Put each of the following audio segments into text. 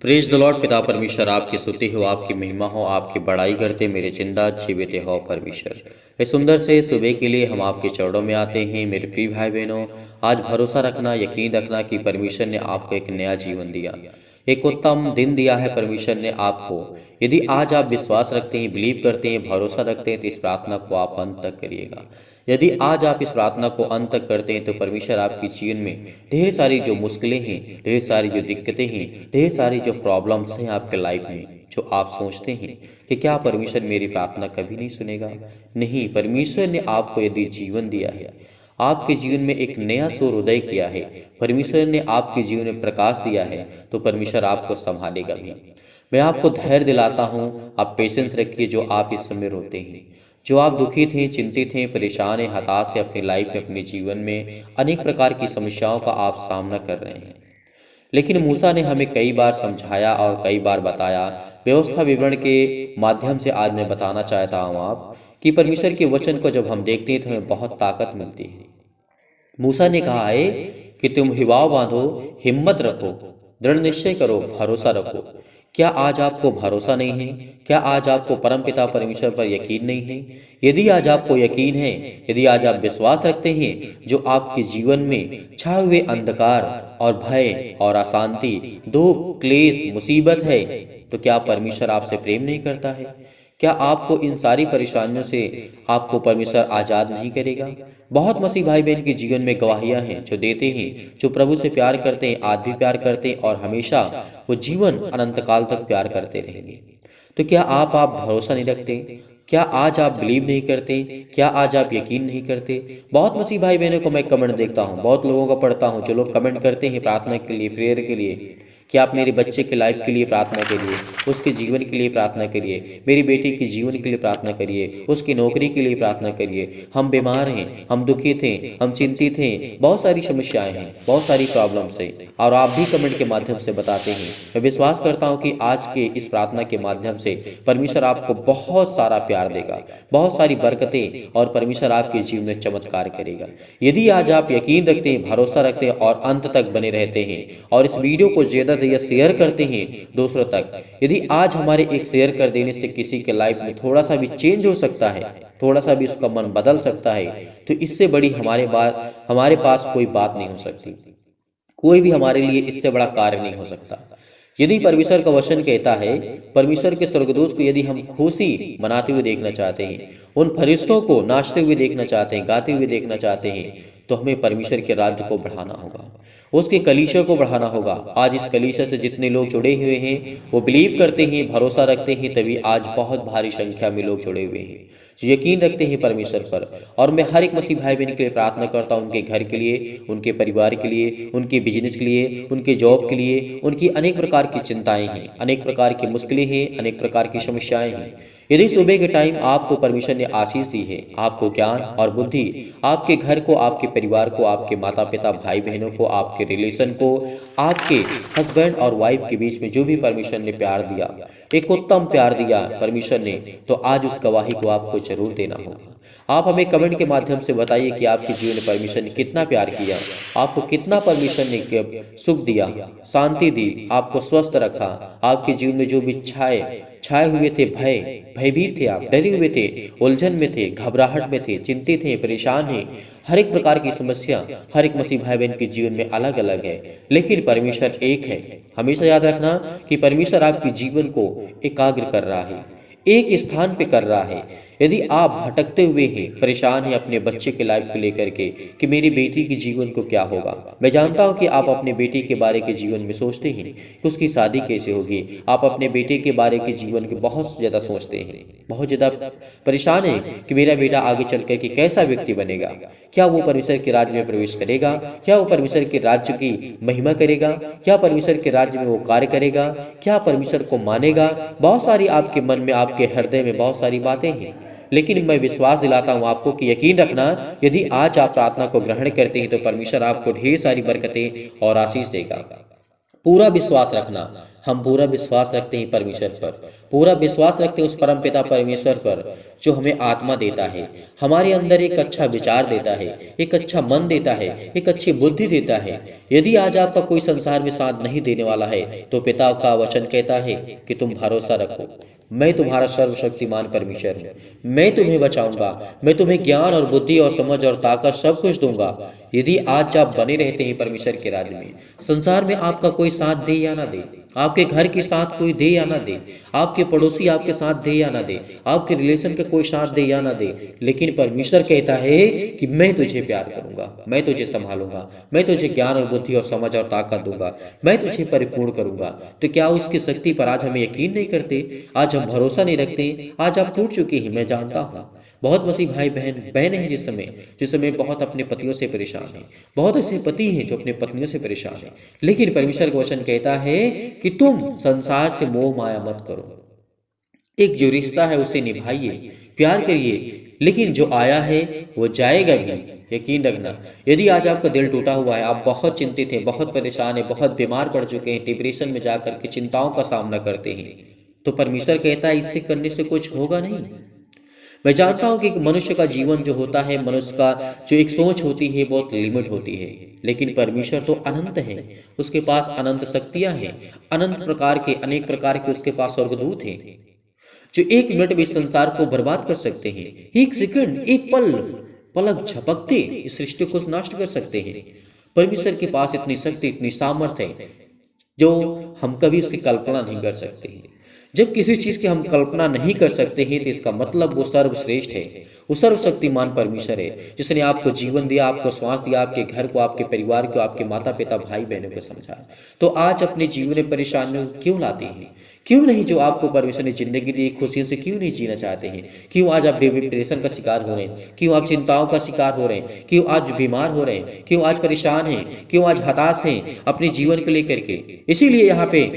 Praise the Lord. पिता परमेश्वर आपकी स्तुति हो, आपकी महिमा हो, आपकी बड़ाई करते मेरे जिंदा जीवित हो परमेश्वर। इस सुंदर से सुबह के लिए हम आपके चरणों में आते हैं मेरे प्रिय भाई बहनों। आज भरोसा रखना, यकीन रखना कि परमेश्वर ने आपको एक नया जीवन दिया, एक उत्तम दिन दिया है परमेश्वर ने आपको। यदि आज आप विश्वास रखते हैं, बिलीव करते हैं, भरोसा रखते हैं तो इस प्रार्थना को आप अंत तक करिएगा। यदि आज आप इस प्रार्थना को अंत तक करते हैं तो परमेश्वर आपके जीवन में ढेर सारी जो मुश्किलें हैं, ढेर सारी जो दिक्कतें हैं, ढेर सारी जो प्रॉब्लम्स हैं आपके लाइफ में, जो आप सोचते हैं कि क्या परमेश्वर मेरी प्रार्थना कभी नहीं सुनेगा, नहीं, परमेश्वर ने आपको यदि जीवन दिया है, आपके जीवन में एक नया सूर्योदय किया है, परमेश्वर ने आपके जीवन में प्रकाश दिया है, तो परमेश्वर आपको संभालेगा भी। मैं आपको धैर्य दिलाता हूँ, आप पेशेंस रखिए। जो आप इस समय रोते हैं, जो आप दुखित हैं, चिंतित हैं, परेशान हैं, हताश हैं, अपनी लाइफ में, अपने जीवन में अनेक प्रकार की समस्याओं का आप सामना कर रहे हैं, लेकिन मूसा ने हमें कई बार समझाया और कई बार बताया। व्यवस्था विवरण के माध्यम से आज मैं बताना चाहता हूँ आप कि परमेश्वर के वचन को जब हम देखते हैं तो हमें बहुत ताकत मिलती है। मूसा ने कहा है कि तुम हिवाव बांधो, हिम्मत रखो, दृढ़ निश्चय करो, भरोसा रखो। क्या आज आपको भरोसा नहीं है? क्या आज आपको परमपिता परमेश्वर पर यकीन नहीं है? यदि आज आपको यकीन है, यदि आज आप विश्वास रखते हैं, जो आपके जीवन में छाए हुए अंधकार और भय और अशांति, दुख, क्लेश, मुसीबत है, तो क्या परमेश्वर आपसे प्रेम नहीं करता है? क्या आपको इन सारी परेशानियों से आपको परमेश्वर आज़ाद नहीं करेगा? बहुत मसीह भाई बहन के जीवन में गवाहियां हैं जो देते हैं, जो प्रभु से प्यार करते हैं, आज भी प्यार करते हैं और हमेशा वो जीवन अनंत काल तक प्यार करते रहेंगे। तो क्या आप भरोसा नहीं रखते? क्या आज आप बिलीव नहीं करते? क्या आज आप यकीन नहीं करते? बहुत मसीह भाई बहनों को मैं कमेंट देखता हूँ, बहुत लोगों को पढ़ता हूँ, जो लोग कमेंट करते हैं प्रार्थना के लिए, प्रेयर के लिए, कि आप मेरे बच्चे के लाइफ के लिए प्रार्थना करिए, उसके जीवन के लिए प्रार्थना करिए, मेरी बेटी के जीवन के लिए प्रार्थना करिए, उसकी नौकरी के लिए प्रार्थना करिए। हम बीमार हैं, हम दुखित हैं, हम चिंतित हैं, बहुत सारी समस्याएं हैं, बहुत सारी प्रॉब्लम्स हैं, और आप भी कमेंट के माध्यम से बताते हैं। मैं विश्वास करता हूँ कि आज के इस प्रार्थना के माध्यम से परमेश्वर आपको बहुत सारा प्यार देगा, बहुत सारी बरकतें, और परमेश्वर आपके जीवन में चमत्कार करेगा। यदि आज आप यकीन रखते हैं, भरोसा रखते हैं और अंत तक बने रहते हैं और इस वीडियो को ज्यादा शेयर करते हैं दूसरों तक, यदि आज हमारे एक शेयर कर देने से किसी के लाइफ में थोड़ा सा भी चेंज हो सकता है, थोड़ा सा भी उसका मन बदल सकता है, तो इससे बड़ी हमारे पास कोई बात नहीं हो सकती। कोई भी हमारे लिए इससे बड़ा कार्य नहीं हो सकता। यदि परमेश्वर का वचन कहता है, परमेश्वर के स्वर्गदूत को यदि हम खुशी मनाते हुए देखना चाहते हैं, उन फरिश्तों को नाचते हुए देखना चाहते हैं, गाते हुए देखना चाहते हैं, तो हमें परमेश्वर के राज्य को बढ़ाना होगा, उसके कलीसिया को बढ़ाना होगा। आज इस कलीसिया से जितने लोग जुड़े हुए हैं, वो बिलीव करते हैं, भरोसा रखते हैं, तभी आज बहुत भारी संख्या में लोग जुड़े हुए हैं जो यकीन रखते हैं परमेश्वर पर। और मैं हर एक मसीह भाई बहन के लिए प्रार्थना करता हूँ, उनके घर के लिए, उनके परिवार के लिए, उनके बिजनेस के लिए, उनके जॉब के लिए। उनकी अनेक प्रकार की चिंताएं हैं, अनेक प्रकार की मुश्किलें हैं, अनेक प्रकार की समस्याएं हैं। यदि सुबह के टाइम आपको परमेश्वर ने आशीष दी है, आपको ज्ञान और बुद्धि, आपके घर को, आपके परिवार को, आपके माता पिता, भाई बहनों को, आपके रिलेशन को, आपके हस्बैंड और वाइफ के बीच में जो भी परमेश्वर ने प्यार दिया, एक उत्तम प्यार दिया परमेश्वर ने, तो आज उस गवाही को आपको जरूर देना होगा। आप हमें कमेंट के माध्यम से बताइए कि आपके जीवन में परमेश्वर ने कितना प्यार किया, आपको कितना परमेश्वर ने सुख दिया, शांति दी, आपको स्वस्थ रखा। आपके जीवन में जो भी छाए हुए थे, भयभीत थे, आप डरे हुए थे, उलझन में थे, घबराहट में थे, चिंतित थे, परेशान हैं, हर एक प्रकार की समस्या हर एक मसीह भाई बहन के जीवन में अलग अलग है, लेकिन परमेश्वर एक है। हमेशा याद रखना कि परमेश्वर आपके जीवन को एकाग्र कर रहा है, एक स्थान पे कर रहा है। यदि आप भटकते हुए हैं, परेशान हैं अपने बच्चे के लाइफ को लेकर के कि मेरी बेटी के जीवन को क्या होगा, मैं जानता हूं कि आप अपने बेटी के बारे के जीवन में सोचते हैं कि उसकी शादी कैसे होगी, आप अपने बेटे के बारे के जीवन के बहुत ज़्यादा सोचते हैं, बहुत ज़्यादा परेशान हैं कि मेरा बेटा आगे चल कर के कैसा व्यक्ति बनेगा, क्या वो परमेश्वर के राज्य में प्रवेश करेगा, क्या वो परमेश्वर के राज्य की महिमा करेगा, क्या परमेश्वर के राज्य में वो कार्य करेगा, क्या परमेश्वर को मानेगा। बहुत सारी आपके मन में, आपके हृदय में बहुत सारी बातें हैं, लेकिन मैं विश्वास दिलाता हूं आपको कि यकीन रखना, यदि आज आप प्रार्थना को ग्रहण करते हैं तो परमेश्वर आपको ढेर सारी बरकतें और आशीष देगा। पूरा विश्वास रखना, हम पूरा विश्वास रखते हैं परमेश्वर पर, पूरा विश्वास रखते हैं उस परमपिता परमेश्वर पर जो हमें आत्मा देता है, हमारे अंदर एक अच्छा विचार देता है, एक अच्छा मन देता है, एक अच्छी बुद्धि देता है। यदि आज आपका कोई संसार में साथ नहीं देने वाला है तो पिता का वचन कहता है कि तुम भरोसा रखो, मैं तुम्हारा सर्वशक्तिमान परमेश्वर हूँ, मैं तुम्हें बचाऊंगा, मैं तुम्हें ज्ञान और बुद्धि और समझ और ताकत सब कुछ दूंगा। यदि आज आप बने रहते हैं परमेश्वर के राज्य में, संसार में आपका कोई साथ दे या ना दे, आपके घर के साथ कोई दे या ना दे, आपके पड़ोसी आपके साथ दे या ना दे, आपके रिलेशन के कोई साथ दे या ना दे, लेकिन परमेश्वर कहता है कि मैं तुझे प्यार करूंगा, मैं तुझे संभालूंगा, मैं तुझे ज्ञान और बुद्धि और समझ और ताकत दूंगा, मैं तुझे परिपूर्ण करूंगा। तो क्या उसकी शक्ति पर आज हम यकीन नहीं करते? आज हम भरोसा नहीं रखते? आज आप टूट चुके हैं, मैं जानता हूँ। बहुत मसीह भाई बहनें हैं जिस समय बहुत अपने पतियों से परेशान हैं, बहुत ऐसे पति हैं जो अपने पत्नियों से परेशान हैं, लेकिन परमेश्वर का वचन कहता है कि तुम संसार से मोह माया मत करो, एक जो रिश्ता है उसे निभाइए, प्यार करिए, लेकिन जो आया है वो जाएगा भी, यकीन रखना। यदि आज आपका दिल टूटा हुआ है, आप बहुत चिंतित हैं, बहुत परेशान हैं, बहुत बीमार पड़ चुके हैं, डिप्रेशन में जाकर के चिंताओं का सामना करते हैं, तो परमेश्वर कहता है इससे करने से कुछ होगा नहीं। मैं जानता हूं कि मनुष्य का जीवन जो होता है, मनुष्य का जो एक सोच होती है बहुत लिमिट होती है, लेकिन परमेश्वर तो अनंत है, उसके पास अनंत शक्तियां हैं, अनंत प्रकार के अनेक प्रकार के उसके पास स्वर्गदूत हैं जो एक मिनट में इस संसार को बर्बाद कर सकते हैं, एक सेकंड, एक पलक झपकते इस सृष्टि को नष्ट कर सकते हैं। परमेश्वर के पास इतनी शक्ति, इतनी सामर्थ्य है जो हम कभी उसकी कल्पना नहीं कर सकते हैं। जब किसी चीज की हम कल्पना नहीं कर सकते हैं तो इसका मतलब वो सर्वश्रेष्ठ है, वो सर्वशक्तिमान परमेश्वर है जिसने आपको जीवन दिया, आपको श्वास दिया, आपके घर को, आपके परिवार को, आपके माता पिता भाई बहनों को समझाया। तो आज अपने जीवन में परेशानियों क्यों लाते हैं? क्यों नहीं जो आपको परमेश्वर ने जिंदगी दी खुशियों से क्यों नहीं जीना चाहते हैं? क्यों आज आप डिप्रेशन का शिकार हो रहे हैं? क्यों आप चिंताओं का शिकार हो रहे हैं? क्यों आज बीमार हो रहे हैं? क्यों आज परेशान हैं? क्यों आज हताश हैं अपने जीवन को लेकर के? इसीलिए यहाँ पे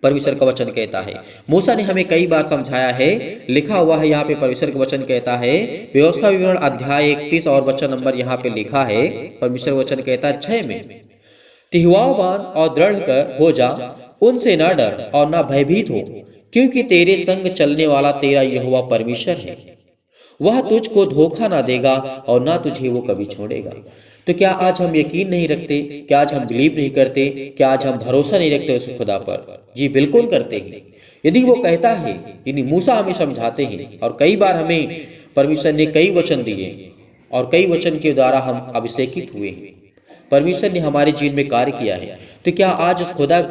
परमेश्वर का वचन कहता है, मूसा ने हमें कई बार समझाया है, लिखा हुआ है यहाँ पे परमेश्वर का वचन कहता है, व्यवस्था विवरण अध्याय 31 और वचन नंबर यहाँ पे लिखा है, परमेश्वर वचन कहता है 6 में, तिहवावान और दृढ़ कर हो जा, उनसे न डर और न भयभीत हो, क्योंकि तेरे संग चलने वाला तेरा यहोवा परमेश्वर है, वह तुझको धोखा ना देगा और ना तुझे वो कभी छोड़ेगा। तो क्या आज हम यकीन नहीं रखते? क्या आज हम बिलीव नहीं करते? क्या आज हम भरोसा नहीं रखते उस खुदा पर? जी बिल्कुल करते हैं। यदि वो कहता है, यानी मूसा हमें समझाते हैं और कई बार हमें परमेश्वर ने कई वचन दिए और कई वचन के द्वारा हम अभिषेकित हुए हैं, परमेश्वर ने हमारे जीवन में कार्य किया है। तो क्या आज उस खुदा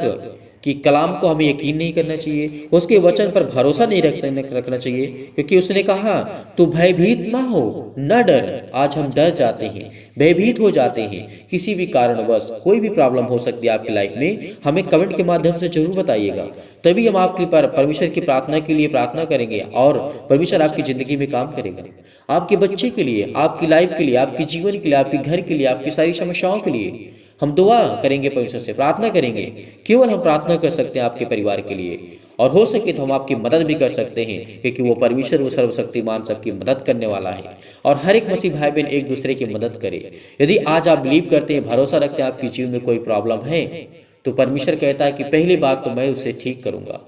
कि कलाम को हमें यकीन नहीं करना चाहिए, उसके वचन पर भरोसा नहीं रखना चाहिए? क्योंकि उसने कहा तू भयभीत ना हो, न डर। आज हम डर जाते हैं, भयभीत हो जाते हैं किसी भी कारणवश। कोई भी प्रॉब्लम हो सकती है आपकी लाइफ में, हमें कमेंट के माध्यम से जरूर बताइएगा, तभी हम आपकी परमेश्वर की प्रार्थना के लिए प्रार्थना करेंगे और परमेश्वर आपकी जिंदगी में काम करेगा, आपके बच्चे के लिए, आपकी लाइफ के लिए, आपके जीवन के लिए, आपके घर के लिए, आपकी सारी समस्याओं के लिए हम दुआ करेंगे, परमेश्वर से प्रार्थना करेंगे। केवल हम प्रार्थना कर सकते हैं आपके परिवार के लिए, और हो सके तो हम आपकी मदद भी कर सकते हैं, क्योंकि वो परमेश्वर वो सर्वशक्तिमान सबकी मदद करने वाला है। और हर एक मसीह भाई बहन एक दूसरे की मदद करे। यदि आज आप बिलीव करते हैं, भरोसा रखते हैं आपके जीवन में कोई प्रॉब्लम है, तो परमेश्वर कहता है कि पहली बात तो मैं उसे ठीक करूंगा,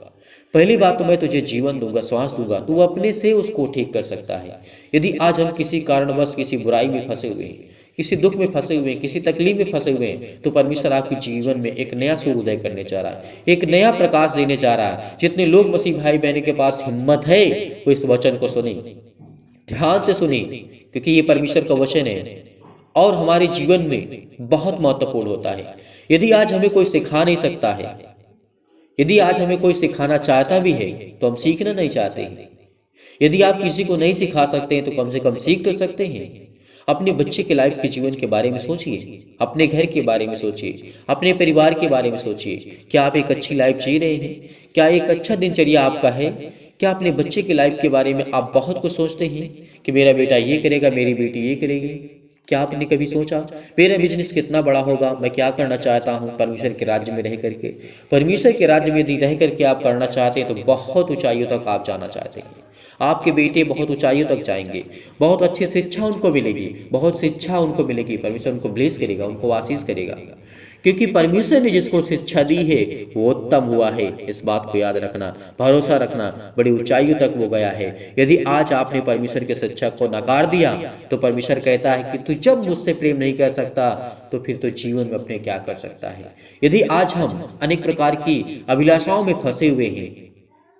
पहली बात तो मैं तुझे जीवन दूंगा, श्वास दूंगा, तू अपने से उसको ठीक कर सकता है। यदि आज हम किसी कारणवश किसी बुराई में फंसे हुए हैं, किसी दुख में फंसे हुए हैं, किसी तकलीफ में फंसे हुए हैं, तो परमेश्वर आपके जीवन में एक नया सूर्योदय करने जा रहा है, एक नया प्रकाश देने जा रहा है। जितने लोग मसीह भाई बहनों के पास हिम्मत है वो इस वचन को सुने, ध्यान से सुने, क्योंकि ये परमेश्वर का वचन है और हमारे जीवन में बहुत महत्वपूर्ण होता है। यदि आज हमें कोई सिखा नहीं सकता है, यदि आज हमें कोई सिखाना चाहता भी है, तो हम सीखना नहीं चाहते हैं। यदि आप किसी को नहीं सिखा सकते हैं तो कम से कम सीख तो सकते हैं। अपने बच्चे के लाइफ के जीवन के बारे में सोचिए, अपने घर के बारे में सोचिए, अपने परिवार के बारे में सोचिए। क्या आप एक अच्छी लाइफ जी रहे हैं? क्या एक अच्छा दिनचर्या आपका है? क्या अपने बच्चे के लाइफ के बारे में आप बहुत कुछ सोचते हैं कि मेरा बेटा ये करेगा, मेरी बेटी ये करेगी? क्या आपने कभी सोचा मेरा बिजनेस कितना बड़ा होगा, मैं क्या करना चाहता हूँ परमेश्वर के राज्य में रह करके? परमेश्वर के राज्य में यदि रह करके आप करना चाहते हैं तो बहुत ऊंचाइयों तक आप जाना चाहते हैं। आपके बेटे बहुत ऊंचाइयों तक जाएंगे, बहुत अच्छी शिक्षा उनको मिलेगी, बहुत शिक्षा उनको मिलेगी, परमेश्वर उनको ब्लेस करेगा, उनको आशीष करेगा। क्योंकि परमेश्वर ने जिसको शिक्षा दी है वो उत्तम हुआ है। इस बात को याद रखना, भरोसा रखना, बड़ी ऊंचाइयों तक वो गया है। यदि आज आपने परमेश्वर की शिक्षा को नकार दिया तो परमेश्वर कहता है कि तू जब मुझसे प्रेम नहीं कर सकता तो फिर तो जीवन में अपने क्या कर सकता है। यदि आज हम अनेक प्रकार की अभिलाषाओं में फंसे हुए हैं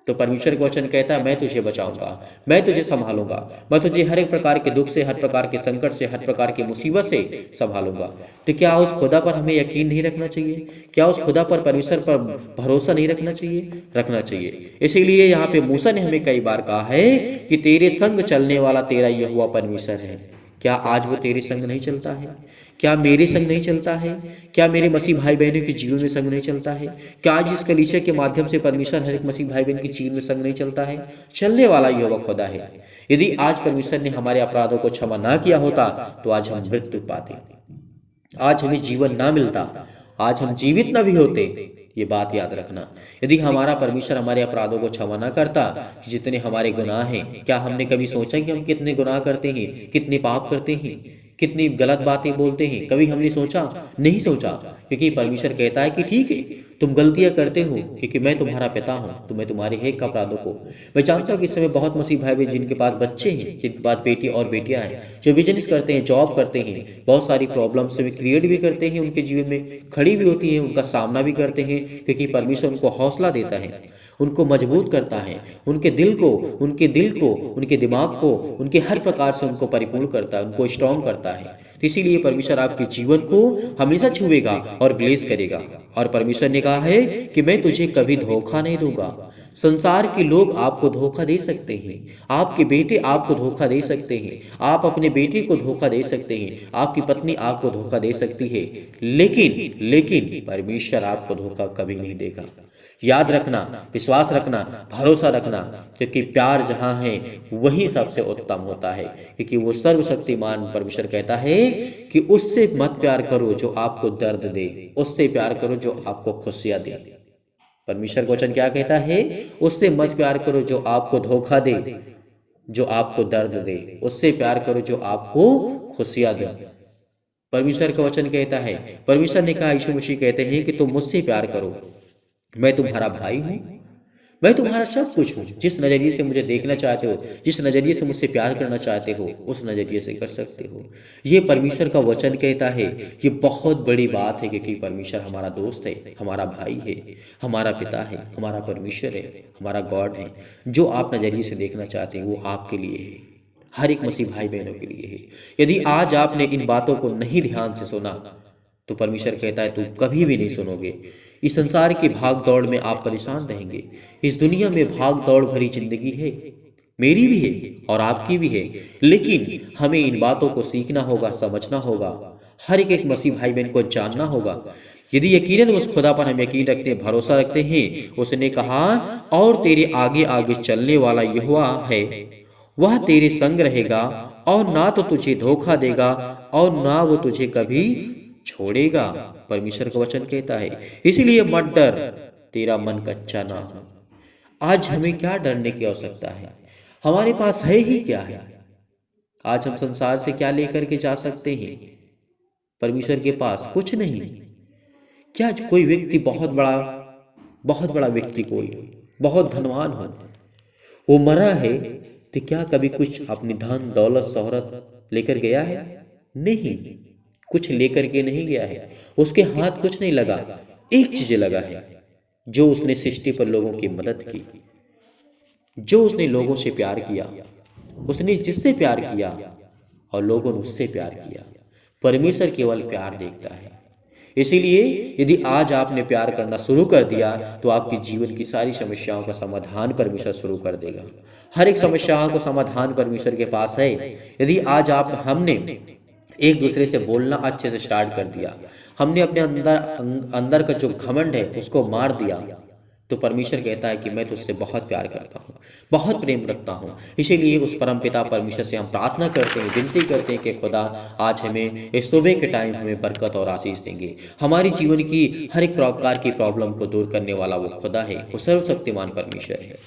तो परमेश्वर का वचन कहता है मैं तुझे बचाऊंगा, मैं तुझे संभालूंगा, मैं तुझे हर एक प्रकार के दुख से, हर प्रकार के संकट से, हर प्रकार की मुसीबत से संभालूंगा। तो क्या उस खुदा पर हमें यकीन नहीं रखना चाहिए? क्या उस खुदा पर, परमेश्वर पर भरोसा नहीं रखना चाहिए? रखना चाहिए। इसीलिए यहाँ पे मूसा ने हमें कई बार कहा है कि तेरे संग चलने वाला तेरा यहोवा परमेश्वर है। क्या आज वो तेरे संग नहीं चलता है? क्या मेरे संग नहीं चलता है? क्या मेरे मसीह भाई बहनों के जीवन में संग नहीं चलता है? क्या आज इस कलीसिया के माध्यम से परमेश्वर हर एक मसीह भाई बहन के जीवन में संग नहीं चलता है? चलने वाला यहोवा खुदा है। यदि आज परमेश्वर ने हमारे अपराधों को क्षमा ना किया होता तो आज हम मृत्यु पाते, आज हमें जीवन ना मिलता, आज हम जीवित ना भी होते। ये बात याद रखना। यदि हमारा परमेश्वर हमारे अपराधों को क्षमा ना करता, कि जितने हमारे गुनाह हैं, क्या हमने कभी सोचा कि हम कितने गुनाह करते हैं, कितने पाप करते हैं, कितनी गलत बातें बोलते हैं? कभी हमने सोचा? नहीं सोचा। क्योंकि परमेश्वर कहता है कि ठीक है तुम गलतियां करते हो, क्योंकि मैं तुम्हारा पिता हूं, तो मैं तुम्हारे हर एक अपराधों को, मैं जानता हूं कि इस समय बहुत मसीह भाई बहन जिनके पास बच्चे हैं, जिनके पास बेटी और बेटियां हैं, जो बिजनेस करते हैं, जॉब करते हैं, बहुत सारी प्रॉब्लम्स भी क्रिएट भी करते हैं, उनके जीवन में खड़ी भी होती हैं, उनका सामना भी करते हैं, क्योंकि परमेश्वर उनको हौसला देता है, उनको मजबूत करता है, उनके दिल को, उनके दिमाग को, उनके हर प्रकार से उनको परिपूर्ण करता है, उनको स्ट्रॉन्ग करता है। तो इसीलिए परमेश्वर आपके जीवन को हमेशा छुएगा और ब्लेस करेगा। और परमेश्वर ने कहा है कि मैं तुझे कभी धोखा नहीं दूंगा। संसार के लोग आपको धोखा दे सकते हैं, आपके बेटे आपको धोखा दे सकते हैं, आप अपने बेटे को धोखा दे सकते हैं, आपकी पत्नी आपको धोखा दे सकती है, लेकिन परमेश्वर आपको धोखा कभी नहीं देगा। याद रखना, विश्वास रखना, भरोसा रखना, क्योंकि प्यार जहां है वही सबसे उत्तम होता है। क्योंकि वो सर्वशक्तिमान परमेश्वर कहता है कि उससे मत प्यार करो जो आपको दर्द दे, उससे प्यार करो जो आपको खुशियां दे। परमेश्वर का वचन क्या कहता है? उससे मत प्यार करो जो आपको धोखा दे, जो आपको दर्द दे, उससे प्यार करो जो आपको खुशियां दे। परमेश्वर का वचन कहता है, परमेश्वर ने कहा, यीशु मसीह कहते हैं कि तुम मुझसे प्यार करो, मैं तुम्हारा भाई हूं, मैं तुम्हारा सब कुछ हूं। जिस नजरिए से मुझे देखना चाहते हो, जिस नजरिए से मुझसे प्यार करना चाहते हो, उस नजरिए से कर सकते हो। ये परमेश्वर का वचन कहता है। ये बहुत बड़ी बात है, क्योंकि परमेश्वर हमारा दोस्त है, हमारा भाई है, हमारा पिता है, हमारा परमेश्वर है, हमारा गॉड है। जो आप नजरिए से देखना चाहते हैं वो आपके लिए है, हर एक मसीह भाई बहनों के लिए है। यदि आज आपने इन बातों को नहीं ध्यान से सुना तो परमेश्वर कहता है तुम कभी भी नहीं सुनोगे। इस संसार की भाग दौड़ में आप परेशान रहेंगे। इस दुनिया में भाग दौड़ भरी जिंदगी है, मेरी भी है और आपकी भी है, लेकिन हमें इन बातों को सीखना होगा, समझना होगा, हर एक मसीह भाई बहन को जानना होगा। यदि यकीनन उस खुदा पर हम यकीन रखते हैं, भरोसा रखते हैं, उसने कहा और तेरे आगे आगे चलने वाला यहोवा है, वह तेरे संग रहेगा और ना तो तुझे धोखा देगा और ना वो तुझे कभी छोड़ेगा। परमेश्वर का वचन कहता है। इसीलिए मत डर, तेरा मन कच्चा ना हो। आज हमें क्या डरने की आवश्यकता है? हमारे पास है ही क्या है? आज हम संसार से क्या लेकर के जा सकते हैं? परमेश्वर के पास कुछ नहीं। क्या कोई व्यक्ति बहुत बड़ा व्यक्ति, कोई बहुत धनवान हो, वो मरा है, तो क्या कभी कुछ अपनी धन दौलत शोहरत लेकर गया है? नहीं, कुछ लेकर के नहीं गया है। उसके हाथ कुछ नहीं लगा। एक चीज लगा है, जो उसने सृष्टि पर लोगों की मदद की, जो उसने लोगों से प्यार किया, उसने जिससे प्यार किया और लोगों ने उससे प्यार किया। परमेश्वर केवल प्यार देखता है। इसीलिए यदि आज आपने प्यार करना शुरू कर दिया तो आपके जीवन की सारी समस्याओं का समाधान परमेश्वर शुरू कर देगा। हर एक समस्याओं का समाधान परमेश्वर के पास है। यदि आज हमने एक दूसरे से बोलना अच्छे से स्टार्ट कर दिया, हमने अपने अंदर का जो घमंड है उसको मार दिया, तो परमेश्वर कहता है कि मैं तुझसे बहुत प्यार करता हूँ, बहुत प्रेम रखता हूँ। इसीलिए उस परम पिता परमेश्वर से हम प्रार्थना करते हैं, विनती करते हैं कि खुदा आज हमें इस सुबह के टाइम हमें बरकत और आशीष देंगे। हमारी जीवन की हर एक प्रकार की प्रॉब्लम को दूर करने वाला वो खुदा है, वो सर्वशक्तिमान परमेश्वर है।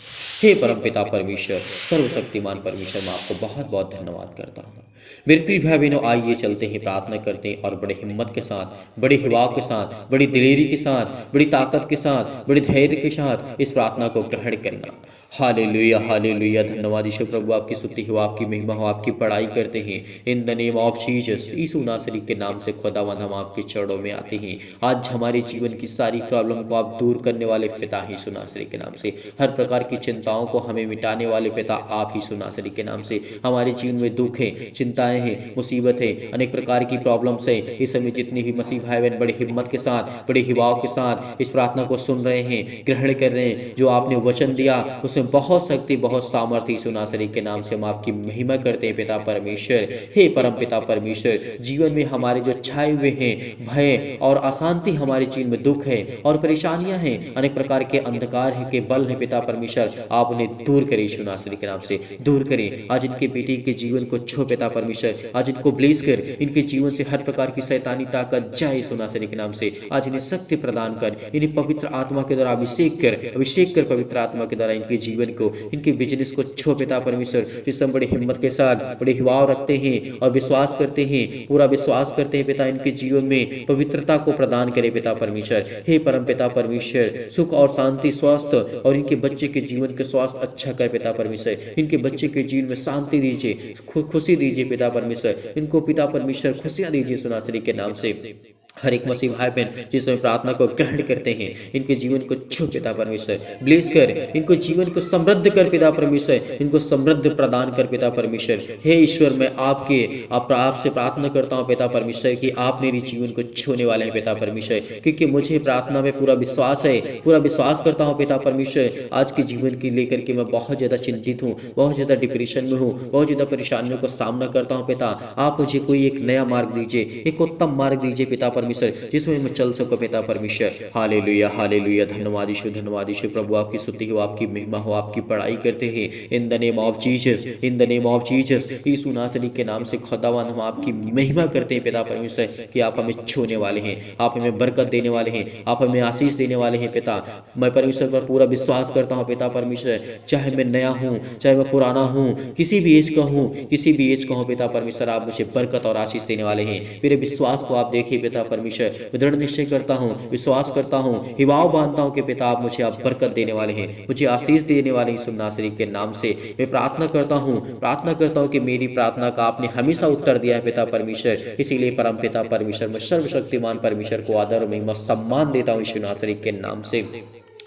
हे परम पिता परमेश्वर, सर्वशक्तिमान परमेश्वर, मैं आपको बहुत बहुत धन्यवाद करता हूँ। मेरे प्रिय भाई बहनों, आइए चलते हैं, प्रार्थना करते हैं और बड़े हिम्मत के साथ, बड़े हिवाव के साथ, बड़ी दिलेरी के साथ, बड़ी ताकत के साथ, बड़े धैर्य के साथ इस प्रार्थना को ग्रहण करना। Hallelujah, hallelujah. धन्यवाद यीशु प्रभु, आपकी स्तुति हो, आपकी महिमा हो, आपकी पढ़ाई करते हैं। In the name of Jesus, Yeshu Nasari के नाम से खुदावंद हम आपके चरणों में आते हैं। आज हमारे जीवन की सारी प्रॉब्लम को आप दूर करने वाले पिता ही यीशु नासरी के नाम से, हर प्रकार की चिंताओं को हमें मिटाने वाले पिता आप ही यीशु नासरी के नाम से। हमारे जीवन में दुख है, चिंताएं हैं, मुसीबत है, अनेक प्रकार की प्रॉब्लम्स है। इस समय जितनी भी मसीह भाई बहन बड़े हिम्मत के साथ, बड़े हिवाव के साथ इस प्रार्थना को सुन रहे हैं, ग्रहण कर रहे हैं। जो आपने वचन दिया उसमें बहुत शक्ति, बहुत सामर्थ्य यीशु नासरी के नाम से हम आपकी महिमा करते हैं पिता परमेश्वर। हे परम पिता परमेश्वर, जीवन में हमारे जो छाए हुए हैं भय और अशांति, हमारे जीवन में दुख है और परेशानियां हैं, अनेक प्रकार के अंधकार है के बल है पिता परमेश्वर, आप उन्हें दूर करें यीशु नासरी के नाम से, दूर करें। आज इनके बेटे के जीवन को छो पिता परमेश्वर, आज इनको ब्लेस कर, इनके जीवन से हर प्रकार की शैतानी ताकत जाए यीशु नासरी के नाम से। आज इन्हें शक्ति प्रदान कर, इन्हें पवित्र आत्मा के द्वारा अभिषेक कर पवित्र आत्मा के द्वारा इनके जीवन को, इनके बिजनेस को छो पिता परमेश्वर। जिस हम बड़ी हिम्मत के साथ बड़े हिवाव रखते हैं और विश्वास करते हैं, पूरा विश्वास करते हैं पिता, इनके जीवन में पवित्रता को प्रदान करे पिता परमेश्वर। हे परम पिता परमेश्वर, सुख और शांति, स्वास्थ्य और इनके बच्चे के जीवन के स्वास्थ्य अच्छा कर पिता परमेश्वर। इनके बच्चे के जीवन में शांति दीजिए, खुशी दीजिए पिता परमेश्वर। इनको पिता परमेश्वर खुशियां दीजिए यीशु नासरी के नाम से। हर एक मसीह भाई बहन जिसमें प्रार्थना को ग्रहण करते हैं, इनके जीवन को छू पिता परमेश्वर, ब्लेस कर, इनको जीवन को समृद्ध कर पिता परमेश्वर, इनको समृद्ध प्रदान कर पिता परमेश्वर। हे ईश्वर, मैं आपसे प्रार्थना करता हूँ पिता परमेश्वर कि आप मेरी जीवन को छूने वाले हैं पिता परमेश्वर, क्योंकि मुझे प्रार्थना में पूरा विश्वास है, पूरा विश्वास करता हूँ पिता परमेश्वर। आज के जीवन की लेकर के मैं बहुत ज़्यादा चिंतित हूँ, बहुत ज़्यादा डिप्रेशन में हूँ, बहुत ज़्यादा परेशानियों का सामना करता हूँ पिता। आप मुझे कोई एक नया मार्ग दीजिए, एक उत्तम मार्ग दीजिए पिता परमेश्वर, जिसमें मैं चल सकूं पिता परमेश्वर। Hallelujah, hallelujah. धन्यवाद यीशु प्रभु, आपकी स्तुति हो, आपकी महिमा हो, आपकी पढ़ाई करते हैं। In the name of Jesus, in the name of Jesus, Yeshu Nasari के नाम से खुदावंद हम आपकी महिमा करते हैं पिता परमेश्वर कि आप हमें छूने वाले हैं, आप हमें बरकत देने वाले हैं, आप हमें आशीष देने वाले हैं पिता। मैं परमेश्वर पर पूरा विश्वास करता हूँ पिता परमेश्वर, चाहे मैं नया हूँ, चाहे मैं पुराना हूँ, किसी भी एज का हूँ, किसी भी एज का हूँ पिता परमेश्वर, आप मुझे बरकत और आशीष देने वाले हैं। मेरे विश्वास को आप देखिए पिता परमेश्वर, दृढ़ निश्चय करता हूँ, विश्वास करता हूँ, हिवाव बांधता हूँ कि पिता आप मुझे आप बरकत देने वाले हैं, मुझे आशीष देने वाले हैं। यीशु नासरी के नाम से मैं प्रार्थना करता हूँ कि मेरी प्रार्थना का आपने हमेशा उत्तर दिया है पिता परमेश्वर। इसीलिए परम पिता परमेश्वर, मैं सर्वशक्तिमान परमेश्वर को आदर और महिमा सम्मान देता हूँ यीशु नासरी के नाम से।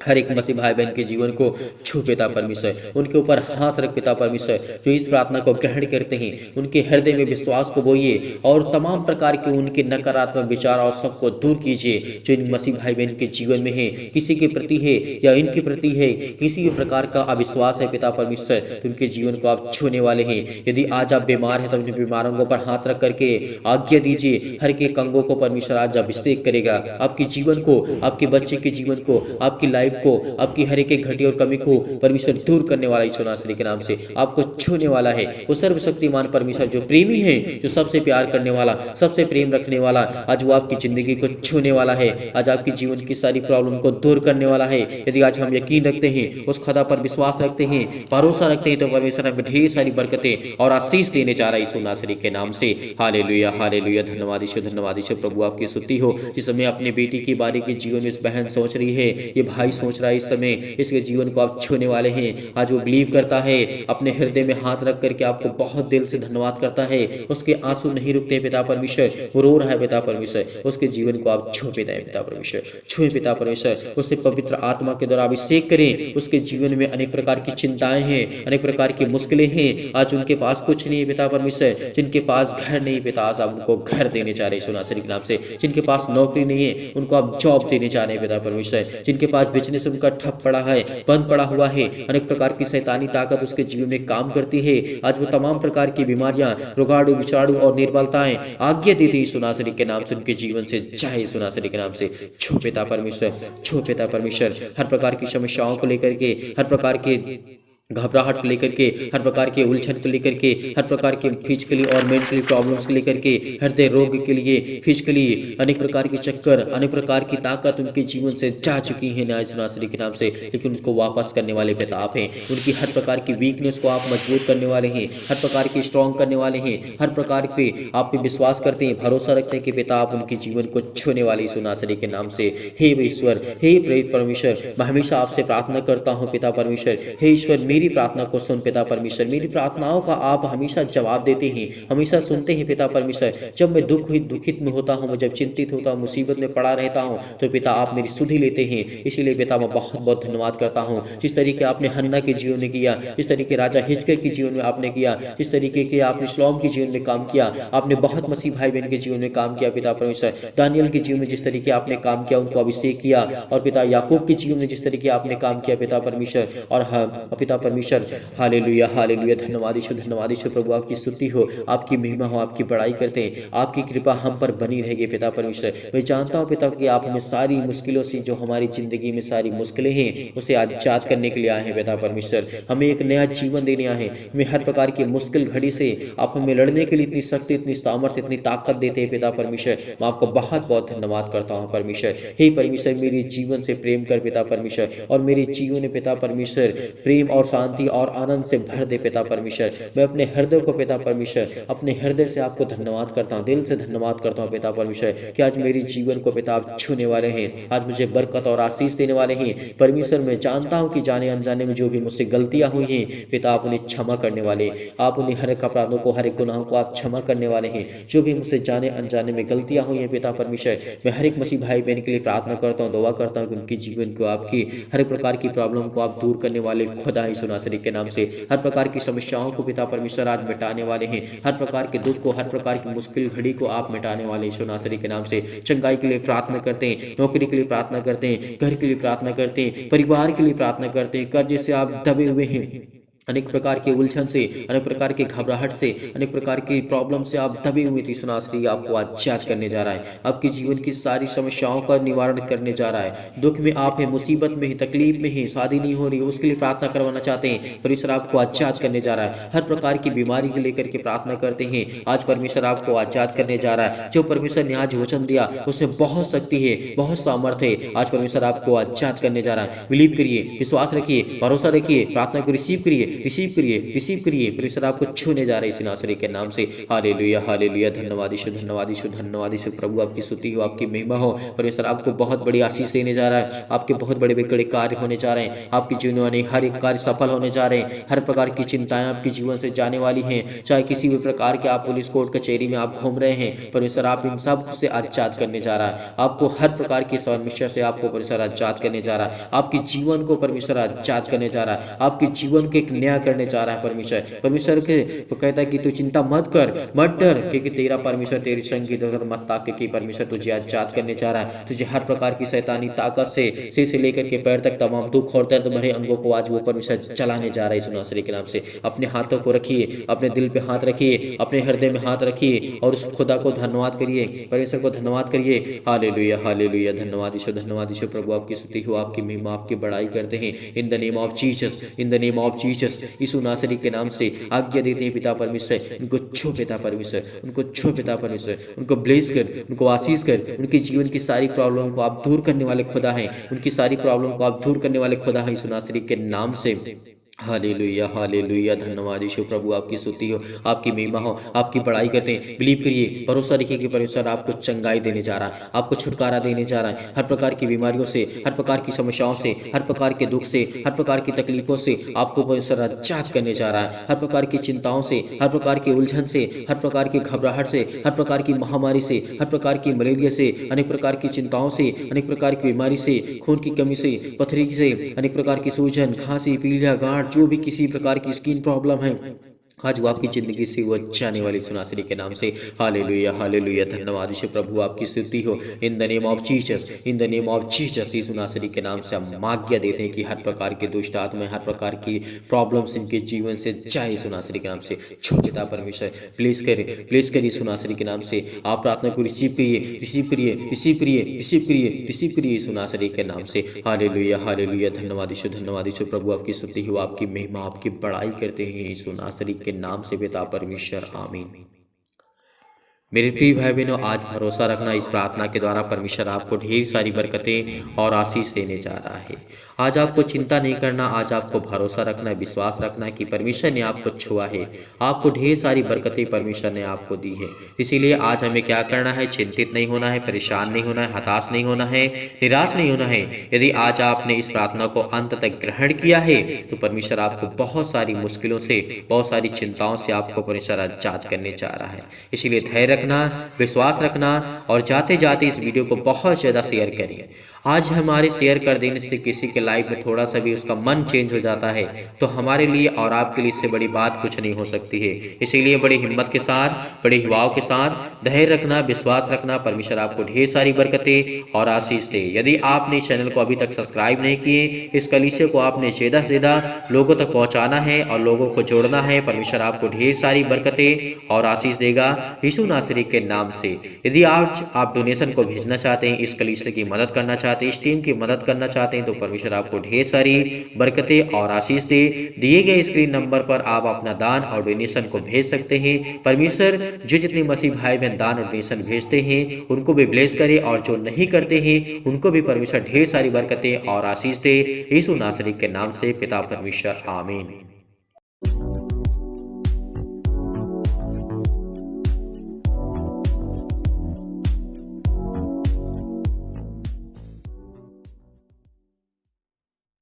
हर एक मसीह भाई बहन के जीवन को छू पिता परमेश्वर, उनके ऊपर हाथ रख पिता परमेश्वर। जो इस प्रार्थना को ग्रहण करते हैं, उनके हृदय में विश्वास को बोइए और तमाम प्रकार के उनके नकारात्मक विचार और सबको दूर कीजिए जो इन मसीह भाई बहन के जीवन में है, किसी के प्रति है या इनके प्रति है, किसी भी प्रकार का अविश्वास है पिता परमेश्वर, उनके जीवन को आप छूने वाले हैं। यदि आज आप बीमार हैं तो अपने बीमारों को पर हाथ रख करके आज्ञा दीजिए, हर एक अंगों को परमेश्वर आज अभिषेक करेगा, आपके जीवन को, आपके बच्चे के जीवन को, आपकी लाइफ को, आपकी हर एक घटी और कमी को परमेश्वर दूर करने वाला यीशु नासरी के नाम से आपको छूने वाला है। वो सर्वशक्तिमान परमेश्वर जो प्रेमी है, जो सबसे प्यार करने वाला, सबसे प्रेम रखने वाला, आज वो आपकी जिंदगी को छूने वाला है। आज आपकी जीवन की सारी प्रॉब्लम को दूर करने वाला है। यदि आज हम यकीन रखते हैं, उस खुदा पर विश्वास रखते हैं, भरोसा रखते हैं, तो परमेश्वर हमें ढेर सारी बरकतें और आशीष देने जा रहा है यीशु नासरी के नाम से। Hallelujah, hallelujah. धन्यवाद यीशु प्रभु, आपकी स्तुति हो। जिस समय अपने बेटी की बारी के जीवन में इस बहन सोच रही है, ये भाई सोच रहा है, इस समय इसके जीवन को आप छूने वाले हैं। आज वो बिलीव करता है, अपने हृदय में हाथ रख करके आपको बहुत दिल से धन्यवाद करता है। उसके आंसू नहीं रुकते पिता परमेश्वर, वो रो रहा है पिता परमेश्वर, उसके जीवन को आप छू पिता परमेश्वर, छुए पिता परमेश्वर। उसे पवित्र आत्मा के द्वारा अभिषेक करें। उसके जीवन में अनेक प्रकार की चिंताएं हैं, अनेक प्रकार की मुश्किलें हैं। आज उनके पास कुछ नहीं है पिता परमेश्वर, जिनके पास घर नहीं पिता, आज आप उनको घर देने चाह रहे हैं यीशु नासरी के नाम से। जिनके पास नौकरी नहीं है, उनको आप जॉब देने चाह रहे हैं पिता परमेश्वर। जिनके पास बिजनेस उनका ठप पड़ा है, बंद पड़ा हुआ है, अनेक प्रकार की शैतानी ताकत उसके जीवन में काम करती है, आज वो तमाम प्रकार की बीमारियां, रोगाणु, विषाणु और निर्बलताएं आज्ञा देती यीशु नासरी के नाम से उनके जीवन से जाए यीशु नासरी के नाम से। छो पिता परमेश्वर, छो पिता परमेश्वर। हर प्रकार की समस्याओं को लेकर के, हर प्रकार के घबराहट को लेकर के, हर प्रकार के उलझन को लेकर के, हर प्रकार के फिजिकली और मेंटली प्रॉब्लम्स को लेकर के, हृदय रोग के लिए, फिजिकली अनेक प्रकार के चक्कर, अनेक प्रकार की ताकत उनके जीवन से जा चुकी है न्याय सुनासरी के नाम से, लेकिन उसको वापस करने वाले पिता आप हैं। उनकी हर प्रकार की वीकनेस को आप मजबूत करने वाले हैं, हर प्रकार की स्ट्रॉन्ग करने वाले हैं, हर प्रकार पे आप पे विश्वास करते हैं, भरोसा रखते हैं कि पिता आप उनके जीवन को छूने वाले सुनासरी के नाम से। हे ईश्वर, हे परमेश्वर, मैं हमेशा आपसे प्रार्थना करता हूँ पिता परमेश्वर। हे ईश्वर, मेरी प्रार्थना को सुन पिता परमेश्वर, मेरी प्रार्थनाओं का आप हमेशा जवाब देते हैं, हमेशा सुनते हैं पिता परमेश्वर। जब मैं दुखित में होता हूँ, मैं जब चिंतित होता हूँ, मुसीबत में पड़ा रहता हूँ, तो पिता आप मेरी सुधि लेते हैं। इसीलिए पिता मैं बहुत बहुत धन्यवाद करता हूँ, जिस तरीके आपने हन्ना के जीवन में किया, जिस तरीके राजा हिजकिय्याह के जीवन में आपने किया, जिस तरीके के आपने शलोम के जीवन में काम किया, आपने बहुत मसीह भाई बहन के जीवन में काम किया पिता परमेश्वर। दानियल के जीवन में जिस तरीके आपने काम किया, उनको अभिषेक किया, और पिता याकूब के जीवन में जिस तरीके आपने काम किया पिता परमेश्वर, और पिता परमेश्वर, हालेलुया हालेलुया, धन्यवाद ईश्वर प्रभु, आपकी स्तुति हो, आपकी महिमा हो, आपकी बड़ाई करते हैं, आपकी कृपा हम पर बनी रहेगी पिता परमेश्वर। मैं जानता हूँ पिता कि आप हमें सारी मुश्किलों से, जो हमारी जिंदगी में सारी मुश्किलें हैं, उसे आजाद करने के लिए आए हैं पिता परमेश्वर। हमें एक नया जीवन देने आए हैं, हमें हर प्रकार की मुश्किल घड़ी से आप हमें लड़ने के लिए इतनी शक्ति, इतनी सामर्थ्य, इतनी ताकत देते हैं पिता परमेश्वर। मैं आपको बहुत बहुत धन्यवाद करता हूँ परमेश्वर। हे परमेश्वर, मेरे जीवन से प्रेम कर पिता परमेश्वर, और मेरे जीवन में पिता परमेश्वर प्रेम और शांति और आनंद से भर दे पिता परमेश्वर। मैं अपने हृदय को पिता परमेश्वर, अपने हृदय से आपको धन्यवाद करता हूँ, दिल से धन्यवाद करता हूँ पिता परमेश्वर, कि आज मेरे जीवन को पिता आप छूने वाले हैं, आज मुझे बरकत और आशीष देने वाले हैं परमेश्वर। मैं जानता हूँ कि जाने अनजाने में जो भी मुझसे गलतियाँ हुई हैं पिता आप उन्हें क्षमा करने वाले, आप उन्हें हर एक अपराधों को, हर एक गुनाहों को आप क्षमा करने वाले हैं। जो भी मुझसे जाने अनजाने में गलतियाँ हुई हैं पिता परमेश्वर, मैं हर एक मसीह भाई बहन के लिए प्रार्थना करता हूँ, दुआ करता हूँ कि उनके जीवन को, आपकी हर प्रकार की प्रॉब्लम को आप दूर करने वाले खुदा यीशु नासरी के नाम से, हर प्रकार की समस्याओं को पिता परमेश्वर आज मिटाने वाले हैं, हर प्रकार के दुख को, हर प्रकार की मुश्किल घड़ी को आप मिटाने वाले यीशु नासरी के नाम से। चंगाई के लिए प्रार्थना करते हैं, नौकरी के लिए प्रार्थना करते हैं, घर के लिए प्रार्थना करते हैं, परिवार के लिए प्रार्थना करते हैं। कर्ज से आप दबे हुए हैं, अनेक प्रकार के उलझन से, अनेक प्रकार की घबराहट से, अनेक प्रकार की प्रॉब्लम से आप दबे हुए थे, सुनासरी आपको आजाद करने जा रहा है, आपके जीवन की सारी समस्याओं का निवारण करने जा रहा है। दुख में आप हैं, मुसीबत में हैं, तकलीफ में हैं, शादी नहीं हो रही, उसके लिए प्रार्थना करवाना चाहते हैं, परमेश्वर आपको आजाद करने जा रहा है। हर प्रकार की बीमारी को लेकर के प्रार्थना करते हैं, आज परमेश्वर आपको आजाद करने जा रहा है। जो परमेश्वर ने आज वचन दिया उसमें बहुत शक्ति है, बहुत सामर्थ्य है, आज परमेश्वर आपको आजाद करने जा रहा है। बिलीव करिए, विश्वास रखिए, भरोसा रखिए, प्रार्थना को रिसीव करिए, रिसीव करिए। परमेश्वर आपको छूने जा रहे हैं नासरी के नाम से। हालेलुया हालेलुया, धन्यवाद ईश्वर प्रभु, आपकी स्तुति हो, आपकी महिमा हो। परमेश्वर आपको बहुत बड़ी आशीष देने जा रहा है, आपके बहुत बड़े बड़े कार्य होने जा रहे हैं, आपके जीवन में हर एक कार्य सफल होने जा रहे हैं। हर प्रकार की चिंताएं आपके जीवन से जाने वाली हैं, चाहे किसी भी प्रकार के आप पुलिस कोर्ट कचहरी में आप घूम रहे हैं, परमेश्वर आप इन सब से आजाद करने जा रहा है। आपको हर प्रकार की समस्या से आपको परमेश्वर आजाद करने जा रहा है, आपके जीवन को परमेश्वर आजाद करने जा रहा है, आपके जीवन को एक नया करने जा रहा है परमेश्वर के तो कहता है कि तू चिंता मत कर, मत डर, क्योंकि तेरा परमेश्वर तेरी संगी मत ताक, क्योंकि परमेश्वर तुझे आजाद करने जा रहा है। तुझे हर प्रकार की शैतानी ताकत से सिर से लेकर के पैर तक तमाम दुख और दर्द भरे अंगों को आज वो परमेश्वर चलाने जा रहा है यीशु नासरी के नाम से। अपने हाथों को रखिए, अपने दिल पे हाथ रखिए, अपने हृदय में हाथ रखिए और उस खुदा को धन्यवाद करिए, परमेश्वर को धन्यवाद करिए। हालेलुया हालेलुया, धन्यवाद ईश्वर प्रभु, आपकी स्तुति हो, आपकी महिमा, आपकी बड़ाई करते हैं। In the name of Jesus, in the name of Jesus, Yeshu Nasari के नाम से आज्ञा देते हैं पिता परमेश्वर, उनको छो पिता परमेश्वर, उनको छो पिता परमेश्वर, उनको ब्लेस कर, उनको आशीष कर। उनके जीवन की सारी प्रॉब्लम को आप दूर करने वाले खुदा हैं, उनकी सारी प्रॉब्लम को आप दूर करने वाले खुदा हैं यीशु नासरी के नाम से। हालेलुया हालेलुया, धन्यवाद यीशु प्रभु, आपकी स्तुति हो, आपकी महिमा हो, आपकी बड़ाई करते हैं। बिलीव करिए, भरोसा रखिए कि परमेश्वर आपको चंगाई देने जा रहा है, आपको छुटकारा देने जा रहा है। हर प्रकार की बीमारियों से, हर प्रकार की समस्याओं से, हर प्रकार के दुख से, हर प्रकार की तकलीफों से आपको परमेश्वर आजाद करने जा रहा है। हर प्रकार की चिंताओं से, हर प्रकार के उलझन से, हर प्रकार की घबराहट से, हर प्रकार की महामारी से, हर प्रकार की मलेरिया से, अनेक प्रकार की चिंताओं से, अनेक प्रकार की बीमारी से, खून की कमी से, पथरी से, अनेक प्रकार की सूजन, खांसी, पीलिया, गांठ, जो भी किसी प्रकार की स्किन प्रॉब्लम है, आज वो आपकी ज़िंदगी से वो जाने वाली सुनासरी के नाम से। हालेलुया हालेलुया, धन्यवाद यीशु प्रभु, आपकी स्तुति हो। In the name of Jesus, in the name of Jesus, Yeshu Nasari के नाम से हम आज्ञा देते हैं कि हर प्रकार के दुष्ट आत्माएं, हर प्रकार की प्रॉब्लम्स इनके जीवन से जाए यीशु नासरी के नाम से। छोटा परमेश्वर प्लीज़ करिए यीशु नासरी के नाम से। आप प्रार्थना को रिसीव करिए, रिसीव करिए, रिसीव करिए, रिसीव करिए, रिसीव करिए यीशु नासरी के नाम से। हालेलुया हालेलुया, धन्यवाद यीशु प्रभु, आपकी स्तुति हो, आपकी महिमा, आपकी बड़ाई करते हैं यीशु नासरी के नाम से पिता परमेश्वर, आमीन। मेरे प्रिय भाई बहनों, आज भरोसा रखना, इस प्रार्थना के द्वारा परमेश्वर आपको ढेर सारी बरकतें और आशीष देने जा रहा है। आज आपको चिंता नहीं करना, आज आपको भरोसा रखना, विश्वास रखना कि परमेश्वर ने आपको छुआ है, आपको ढेर सारी बरकतें परमेश्वर ने आपको दी है। इसीलिए आज हमें क्या करना है? चिंतित नहीं होना है, परेशान नहीं होना है, हताश नहीं होना है, निराश नहीं होना है। यदि आज आपने इस प्रार्थना को अंत तक ग्रहण किया है तो परमेश्वर आपको बहुत सारी मुश्किलों से, बहुत सारी चिंताओं से आपको परमेश्वर आजाद करने जा रहा है। इसीलिए धैर्य रखना, विश्वास रखना और जाते जाते इस वीडियो को बहुत ज़्यादा शेयर करिए। आज हमारे शेयर कर देने से किसी के लाइफ में थोड़ा सा भी उसका मन चेंज हो जाता है तो हमारे लिए और आपके लिए इससे बड़ी बात कुछ नहीं हो सकती है। इसीलिए बड़ी हिम्मत के साथ, बड़े युवाओं के साथ धैर्य रखना, विश्वास रखना, परमेश्वर आपको ढेर सारी बरकतें और आशीष दे। यदि आपने इस चैनल को अभी तक सब्सक्राइब नहीं किए, इस कलीसिया को आपने ज़्यादा से ज़्यादा लोगों तक पहुँचाना है और लोगों को जोड़ना है। परमेश्वर आपको ढेर सारी बरकतें और आशीष देगा यीशु नासरी के नाम से। यदि आज आप डोनेशन को भेजना चाहते हैं, इस कलीसिया की मदद करना चाहते हैं, इस टीम की मदद करना चाहते हैं तो परमेश्वर आपको ढेर सारी बरकतें और आशीष दे। दिए गए स्क्रीन नंबर पर आप अपना दान और डोनेशन को भेज सकते हैं। परमेश्वर जो जितने मसीह भाई बहन दान और डोनेशन भेजते हैं उनको भी ब्लेस करे और जो नहीं करते हैं उनको भी परमेश्वर ढेर सारी बरकतें और आशीष दे। यीशु नासरी के नाम से पिता परमेश्वर, आमीन।